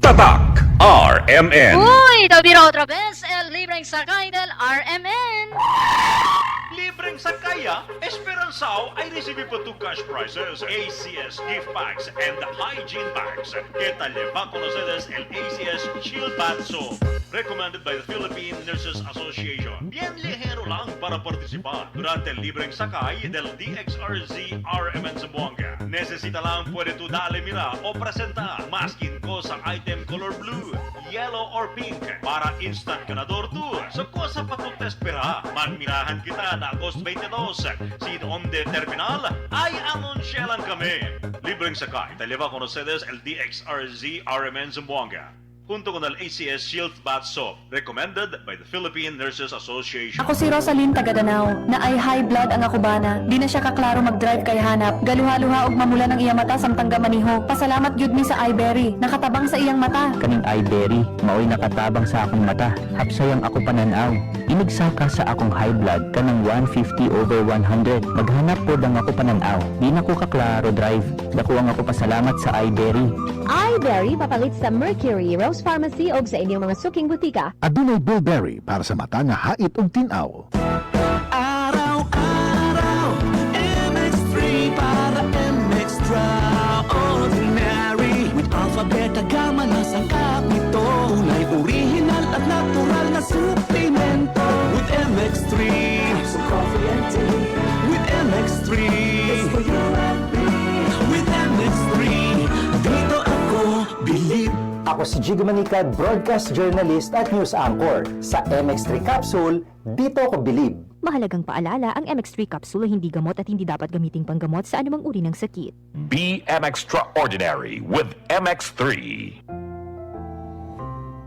Tatak RMN. Uy, Tobiro otra vez el libreng sakay del RMN. Libreng sakaya, Esperanzao ay recibe po 2 cash prizes, ACS gift packs and hygiene bags. ¿Qué tal le va con ustedes el ACS Shield Bath Soap? Recommended by the Philippine Nurses Association. Bien ligero lang para participar durante el libreng sakay del DXRZ RMN Zamboanga. Necesita lang pwede tu dale mira o presenta masking ko sa item color blue, yellow or pink para instant ganador tu. So cosa pa tu te espera? Manmirahan kita na Agosto 22. Si donde terminal ay anunsya lang kami. Libreng sakay, taliba con ustedes el DXRZ RMN Zamboanga. Junto con el ACS Shield Bath Soap, recommended by the Philippine Nurses Association. Ako si Rosaline Tagadanaw, na ay high blood ang ako bana. Di na siya kaklaro mag-drive kay hanap. Galuha-luha og mamula ng iyang mata samtang gamaniho. Pasalamat gyud mi sa iBerry, nakatabang sa iyang mata. Kaning iBerry, maoy nakatabang sa akong mata. Hapsayang ako pananaw. Imigsaka sa akong high blood kanang 150/100. Maghanap po ang ako pananaw. Di na ko kaklaro drive. Dako ang ako pasalamat sa iBerry. iBerry papalit sa Mercury, Rose Pharmacy o sa inyong mga suking butika. Adunay Blueberry para sa mata nga hait ug tin-aw. Araw-araw, MX3 para extraordinary. With alpha, beta, gamma na sangkap nito. Tunay, original at natural na suplemento. With MX3, so coffee and tea. With MX3, it's for you and me. With MX3, dito ako believe. Ako si Jigo Manicad, broadcast journalist at news anchor. Sa MX3 Capsule, dito ako believe. Mahalagang paalala, ang MX3 capsule ay hindi gamot at hindi dapat gamiting panggamot sa anumang uri ng sakit. Be extraordinary with MX3.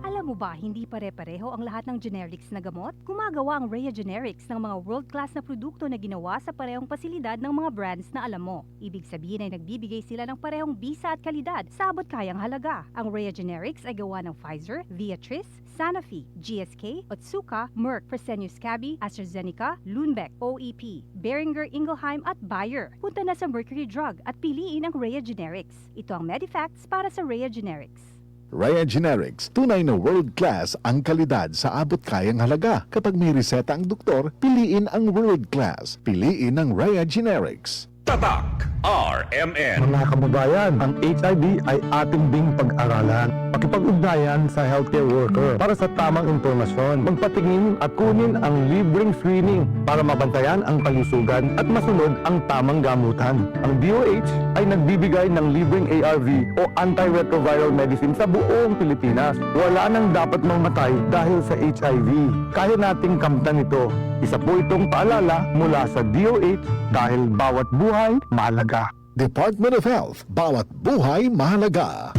Alam mo ba, hindi pare-pareho ang lahat ng generics na gamot? Gumagawa ang Rhea Generics ng mga world-class na produkto na ginawa sa parehong pasilidad ng mga brands na alam mo. Ibig sabihin ay nagbibigay sila ng parehong bisa at kalidad sa abot kayang halaga. Ang Rhea Generics ay gawa ng Pfizer, Viatris, Sanofi, GSK, Otsuka, Merck, Fresenius Kabi, AstraZeneca, Lundbeck, OEP, Boehringer Ingelheim at Bayer. Punta na sa Mercury Drug at piliin ang Rhea Generics. Ito ang Medifacts para sa Rhea Generics. Rhea Generics, tunay na world-class ang kalidad sa abot kayang halaga. Kapag may reseta ang doktor, piliin ang world-class. Piliin ang Rhea Generics. Tatak RMN. Mga kababayan, ang HIV ay ating ding pag-aralan. Pakipag-ugnayan sa healthcare worker para sa tamang impormasyon. Magpatingin at kunin ang libreng screening para mabantayan ang kalusugan at masunod ang tamang gamutan. Ang DOH ay nagbibigay ng libreng ARV o antiretroviral medicine sa buong Pilipinas. Wala nang dapat mamatay dahil sa HIV. Kaya nating kamtan ito. Isa po itong paalala mula sa DOH dahil bawat buhay mahalaga. Department of Health, bawat buhay mahalaga.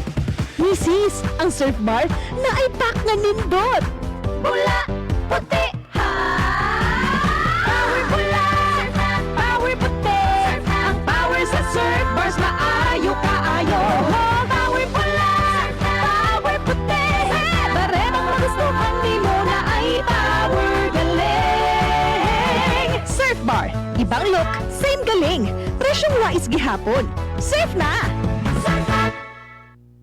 Misis, ang surf bar na ay pack na nindot. Bula, puti, ha! Power pula, power puti. Ang power sa surf bars maayo kaayo. Power pula, power puti. Baremang magustuhan di mo na ay power galing. Surf bar, ibang look, same galing. Presyong wais gihapon. Surf na!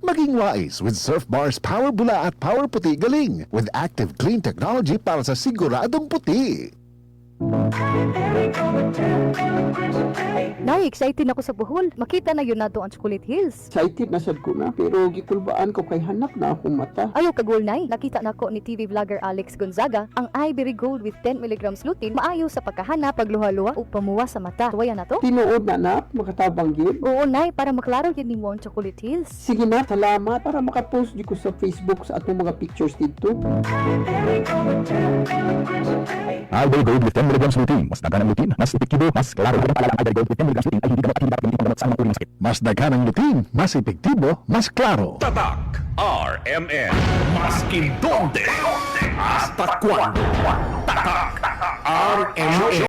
Maging wise with Surf Bar's Power Bula at Power Puti Galing with active clean technology para sa siguradong puti. Nay, excited ako sa buhol. Makita na yun nato ang Chocolate Hills. Excited na sad ko na, pero gikulbaan ko kay hanap na akong mata. Ayaw kagul, Nay. Nakita nako ni TV vlogger Alex Gonzaga ang iBerry Gold with 10 mg lutein maayo sa pagkahanap, pagluha-luha o pamuwa sa mata. Tuwaya na to? Tinuod na nak, makatabang yun. Oo, Nay, para maklaro yun ni mo ang Chocolate Hills. Sige na, salamat para makapost di ko sa Facebook sa atong mga pictures dito. iBerry Gold with 10 mg lutein. Mas daghan ang lutein, mas epektibo, mas klaro ang paalala. iBerry Gold with 10 mg lutein ay hindi gamot at hindi dapat gamitin panggamot sa anumang uri ng sakit. Mas daghan ang lutein, mas epektibo, mas klaro. Tatak RMN. Maskin donde hasta cuando. Tatak RMN.